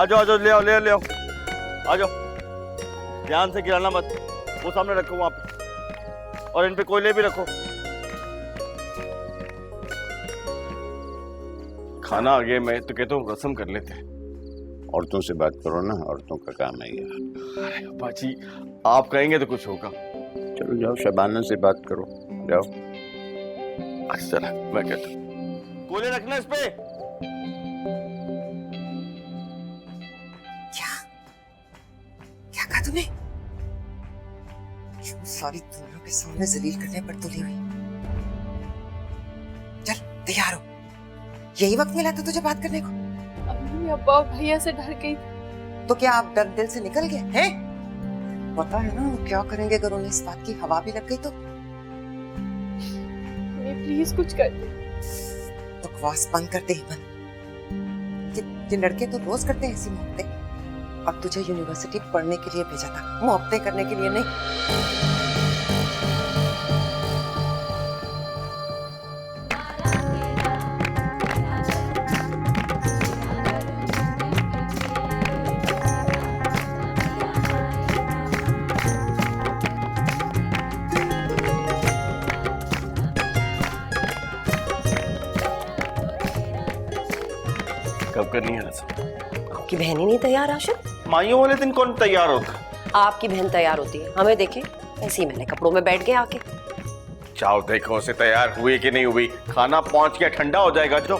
आ जाओ, ले आओ, ले आओ, आ जाओ। ध्यान से गिराना मत, वो सामने रखो वहां पे, और इन पे कोयले भी रखो। खाना आ गया, मैं तो कहता हूँ रस्म कर लेते हैं। औरतों से बात करो ना, औरतों का काम है ये। अरे बाजी, आप कहेंगे तो कुछ होगा। चलो जाओ, शबाना से बात करो, जाओ। अच्छा, मैं कहता हूँ कोयले रखना इस पे। क्या कहा तूने? सारी दुनिया के सामने जलील करने पर तुली हुई। चल तैयार हो, यही वक्त मिला था तुझे बात करने को। अम्मी अब्बा और भैया से डर गई। तो क्या आप डर दिल से निकल गए हैं? पता है ना वो क्या करेंगे अगर उन्हें इस बात की हवा भी लग गई तो? प्लीज कुछ कर दे। बकवास बंद कर दे हेमंत। ये लड़के तो रोज करते हैं ऐसी मोहब्बतें। अब तुझे यूनिवर्सिटी पढ़ने के लिए भेजा था, मोहब्बतें करने के लिए नहीं। कब करनी है रस्म? आपकी बहन ही नहीं तैयार आशिक? माइयों वाले दिन कौन तैयार होता है? आपकी बहन तैयार होती है, हमें देखे ऐसे ही मैंने कपड़ों में बैठ गए आके। जाओ देखो उसे तैयार हुई कि नहीं हुई। खाना पहुंच गया, ठंडा हो जाएगा। जो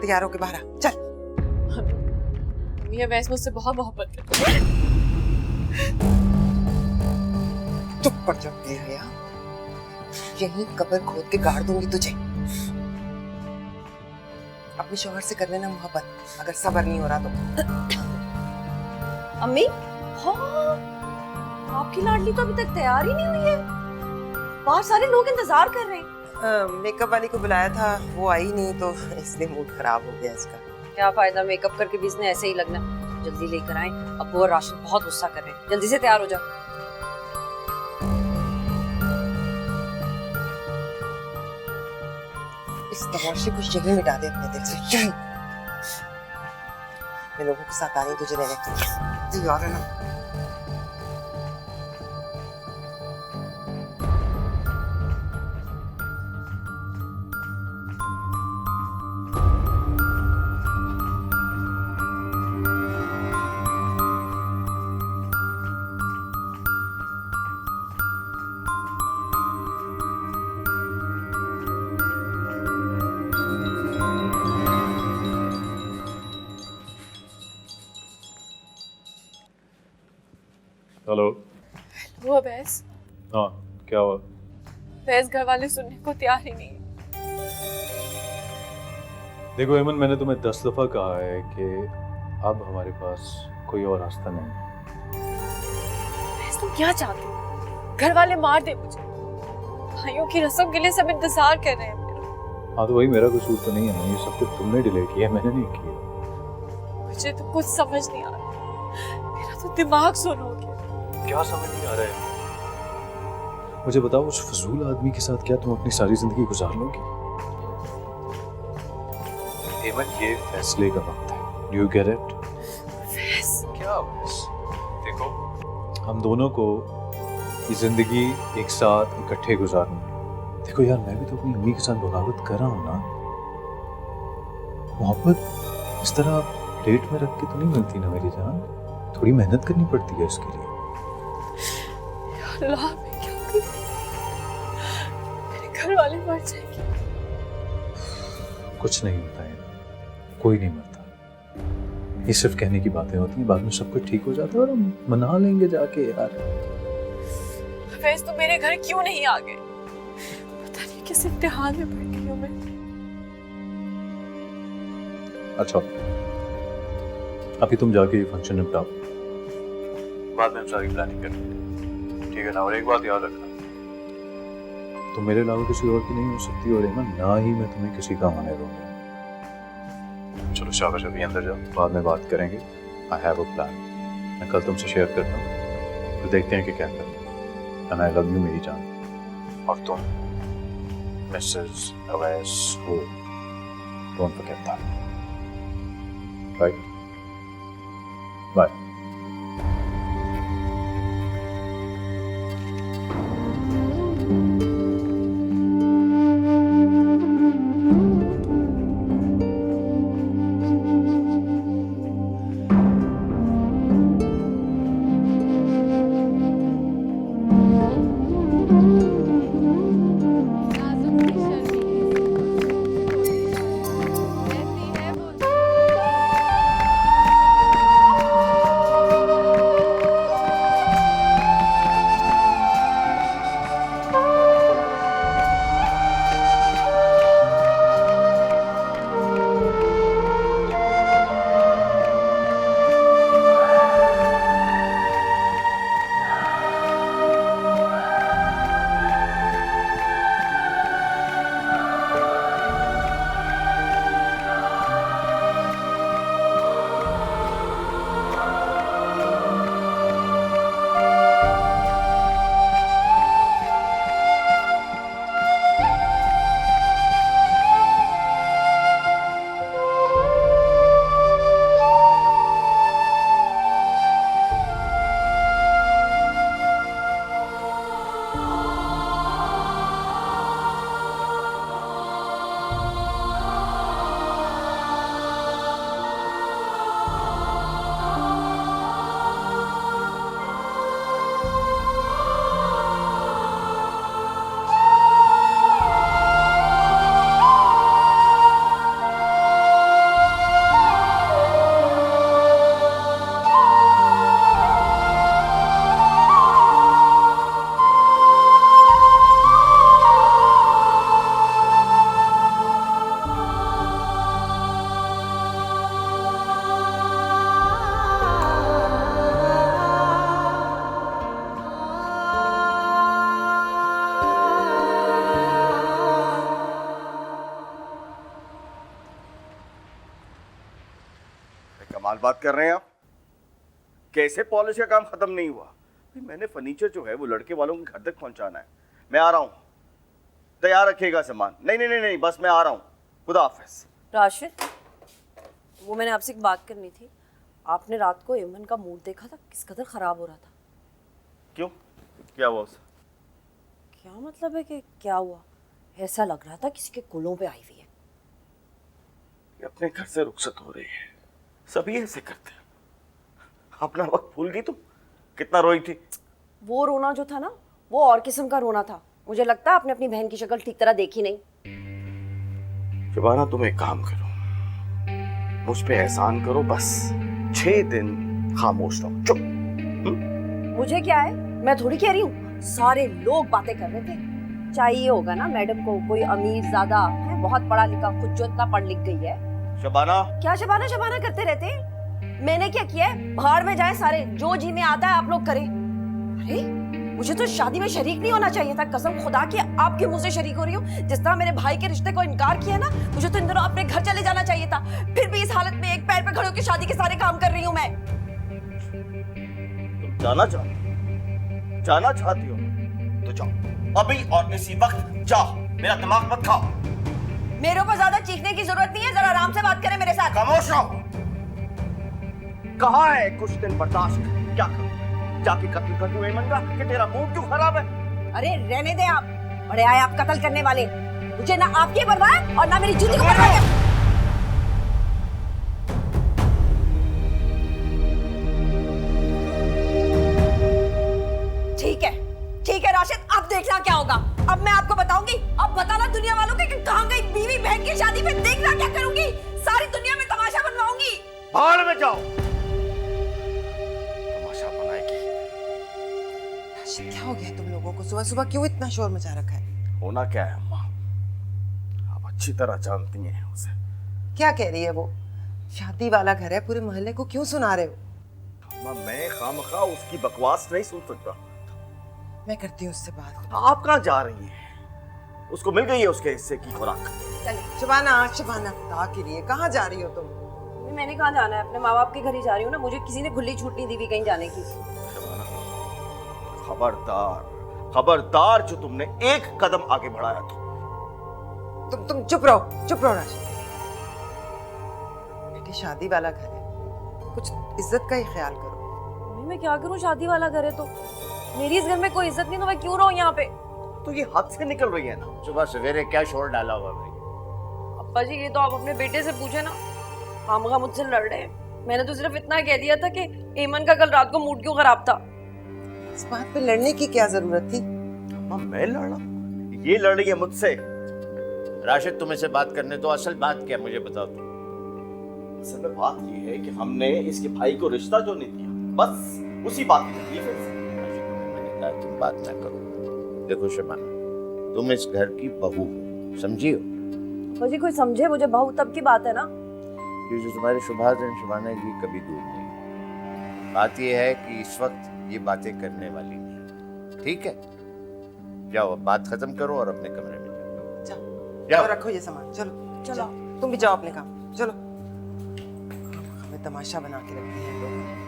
तैयार होके बाहर आ, चल। ये वैसे मुझसे बहुत मोहब्बत करती है। चुप पड़ जा बेहया, यहीं कब्र खोद के गाड़ दूंगी तुझे। अपने शौहर से कर लेना मोहब्बत, अगर सब्र नहीं हो रहा तो। अम्मी, हाँ, आपकी लाडली तो अभी तक तैयार ही नहीं हुई है। बाहर सारे लोग इंतजार कर रहे हैं। मेकअप वाली को बुलाया था, वो आई नहीं तो इसलिए मूड खराब हो गया इसका। क्या फायदा मेकअप करके भी इसने ऐसे ही लगना। जल्दी लेकर आए, अब्बू और राशिद बहुत गुस्सा कर रहे हैं। जल्दी से तैयार हो जाओ। इस तमाशे को यहीं मिटा दे अपने दिल से, यहीं। मैं लोगों के साथ आई तुझे लेने। तैयार है ना? हेलो। वो अवैस, हाँ, क्या हुआ? अवैस घर वाले सुनने को तैयार ही नहीं। देखो हेमन, मैंने तुम्हें 10 दफा कहा है कि अब हमारे पास कोई और रास्ता नहीं। अवैस तुम क्या चाहते हो? घर वाले मार दे मुझे। भाइयों की रस्म के लिए सब इंतजार कर रहे हैं मेरा। हाँ तो वही मेरा कसूर तो नहीं है ना, ये सब कुछ तुमने डिले किया, मैंने नहीं किया। मुझे तो कुछ समझ नहीं आ रहा, मेरा तो दिमाग सुन हो गया। क्या समझ नहीं आ रहा है? मुझे बताओ, उस फजूल आदमी के साथ क्या तुम अपनी सारी जिंदगी गुजार लोगे? हेमन, ये फैसले का वक्त है। You get it? क्या बस? देखो, हम दोनों को ये जिंदगी एक साथ इकट्ठे गुजारनी है। देखो यार, मैं भी तो अपनी अम्मी के साथ बगावत कर रहा हूँ ना। मोहब्बत इस तरह प्लेट में रख के तो नहीं मिलती ना मेरी जान, थोड़ी मेहनत करनी पड़ती है इसके लिए। अल्लाह, मैं क्या करूं? मेरे घर वाले मर जाएंगे। कुछ नहीं होता है, कोई नहीं मरता। ये सिर्फ कहने की बातें होती हैं, बाद में सब कुछ ठीक हो जाता है और हम मना लेंगे जाके यार। वैसे तो मेरे घर क्यों नहीं आ गए? पता नहीं किस इम्तिहान में पड़ गई हूँ मैं। अच्छा, अभी तुम जाके ये फंक्शन निपटाओ, बाद में हम सारी प्लानिंग करेंगे, ठीक है ना? और एक बात याद रखना, तुम मेरे अलावा किसी और की नहीं हो सकती, और ना ही मैं तुम्हें किसी का होने दूंगा। चलो शाबाश, अभी अंदर जाओ, बाद में बात करेंगे। आई हैव अ प्लान, मैं कल तुमसे शेयर करता हूँ, तो देखते हैं कि क्या करना है। एंड आई लव यू मेरी जान, और तुम Mrs. Awais who? Don't forget that. Right? Bye. कमाल बात कर रहे हैं आप। कैसे पॉलिश का काम खत्म नहीं हुआ? भाई मैंने फर्नीचर जो है वो लड़के वालों के घर तक पहुंचाना है। मैं आ रहा हूँ, तैयार रखिएगा सामान। नहीं नहीं नहीं नहीं, बस मैं आ रहा हूँ। खुदा हाफिज। राशिद, वो मैंने आपसे एक बात करनी थी। आपने रात को एमन का मूड देखा था, किस कदर खराब हो रहा था। क्यों, क्या हुआ उसे? क्या मतलब है कि क्या हुआ? ऐसा लग रहा था किसी के कुलों पे आई हुई है। ये अपने घर से रुखसत हो रही है, सभी ऐसे करते हैं। अपना वक्त भूल गई तुम? कितना रोई थी? वो रोना जो था ना, वो और किस्म का रोना था। मुझे लगता है आपने अपनी बहन की शक्ल ठीक तरह देखी नहीं। शबाना, तुम एक काम करो, मुझ पे एहसान करो, बस 6 दिन खामोश रहो, चुप। मुझे क्या है, मैं थोड़ी कह रही हूँ, सारे लोग बातें कर रहे थे। चाहिए होगा ना मैडम को कोई अमीर ज्यादा है, बहुत पढ़ा लिखा, खुद जो इतना पढ़ लिख गई है। शबाना, क्या शबाना शबाना करते रहते हैं? मैंने क्या किया है? बाहर में जाए सारे, जो जी में आता है आप लोग करें। अरे मुझे तो शादी में शरीक नहीं होना चाहिए था। कसम खुदा की आपके मुंह से शरीक हो रही हूँ। जिस तरह मेरे भाई के रिश्ते को इनकार किया ना, मुझे तो इन दिनों अपने घर चले जाना चाहिए था। फिर भी इस हालत में एक पैर पे खड़े होकर शादी के सारे काम कर रही हूँ मैं। तुम जाना चाहती हो तो जाओ अभी और इसी वक्त जाओ। मेरा दिमाग मत खाओ। मेरे ऊपर ज्यादा चीखने की जरूरत नहीं है, जरा आराम से बात करें मेरे साथ। खामोश रहो। कहाँ है कुछ दिन बर्दाश्त? क्या करूं? जाके कत्ल कर दूं एमन का कि तेरा मूड क्यों खराब है? अरे रहने दे आप, बड़े आए आप कत्ल करने वाले। मुझे ना आपकी परवाह है और ना मेरी जूती को परवाह है। ठीक है राशिद, अब देखना क्या होगा। अब मैं आपको बताऊंगी। अब बताना दुनिया वालों को कि कहां गई बीवी बहन की शादी में। देखना क्या करूंगी, सारी दुनिया में तमाशा बनवाऊंगी। बाहर में जाओ, तमाशा बनाएगी। राशिद, क्या हो गया तुम लोगों को? सुबह सुबह क्यों इतना शोर मचा रखा है? होना क्या है अम्मा, आप अच्छी तरह जानती हैं उसे। क्या कह रही है वो? शादी वाला घर है, पूरे मोहल्ले को क्यों सुना रहे हो? अम्मा, मैं खामखा उसकी बकवास नहीं सुन सकता। मैं करती हूँ उससे बात। आप कहाँ जा रही हैं? उसको मिल गई है उसके हिस्से की खुराक। शबाना, शबाना, खुदा के लिए कहाँ जा रही हो तुम? मैंने कहाँ जाना है, अपने माँ बाप के घर ही जा रही हूँ ना। मुझे किसी ने खुली छूट नहीं दी हुई कहीं जाने की। खबरदार, खबरदार, जो तुमने एक कदम आगे बढ़ाया तो तुम चुप रहो राशिद। बेटी शादी वाला घर है, कुछ इज्जत का ही ख्याल करो। मम्मी मैं क्या करूं, शादी वाला घर है तो मेरी इस घर में कोई इज्जत नहीं तो मैं क्यों रहूं यहाँ पे? तो ये हाथ से निकल रही है ना। सुबह सवेरे क्या शोर डाला हुआ भाई? अब्बा जी ये तो आप अपने बेटे से पूछे ना, खामखा मुझसे लड़ रहे हैं। मैंने तो सिर्फ इतना कह दिया था कि एमन का कल रात को मूड क्यों खराब था। इस बात पे लड़ने की क्या जरूरत थी? अम्मा मैं लड़ा? ये लड़ रही है मुझसे। राशिद तुम्हें से बात करने तो असल बात क्या मुझे बताओ तुम। असल में बात ये है कि हमने इसके भाई को रिश्ता जो नहीं दिया, बस उसी बात की तकलीफ है। मैंने कहा तुम बात ना करो। देखो शबाना, तुम इस घर की बहू हो, समझी हो? अब्बा जी कोई समझे मुझे, बहू तब की बात है ना। ये जो तुम्हारे शुभाज हैं शबाना, ये कभी दूर नहीं। बात ये है कि इस वक्त ये बातें करने वाली नहीं, ठीक है? जाओ अब बात खत्म करो और अपने कमरे में जाओ। जाओ रखो ये सामान, चलो चलो। तुम भी जाओ अपने काम, चलो। हमें तमाशा बना के रखती है लोग।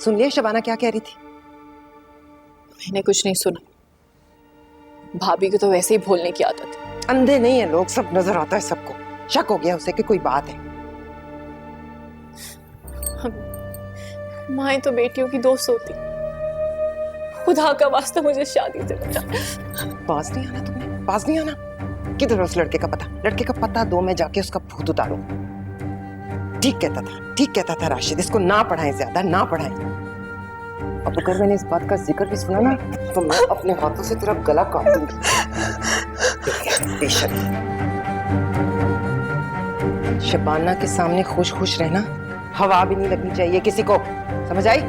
सुन लिया शबाना क्या कह रही थी? मैंने कुछ नहीं सुना। भाभी को तो वैसे ही बोलने की आदत है। अंधे नहीं है लोग, सब नजर आता है सबको। शक हो गया उसे कि कोई बात है। माएं तो बेटियों की दोस्त होती। खुदा का वास्ता मुझे शादी से बचा। पास नहीं आना तुमने, पास नहीं आना। किधर उस लड़के का पता? लड़के का पता दो, मैं जाके उसका भूत उतारूं। ठीक कहता था राशिद, इसको ना पढ़ाएं, ज्यादा ना पढ़ाएं। अब अगर मैंने इस बात का जिक्र भी सुना ना तो मैं अपने हाथों से तेरा गला काट दूंगी। शबाना के सामने खुश खुश रहना, हवा भी नहीं लगनी चाहिए किसी को, समझ आई?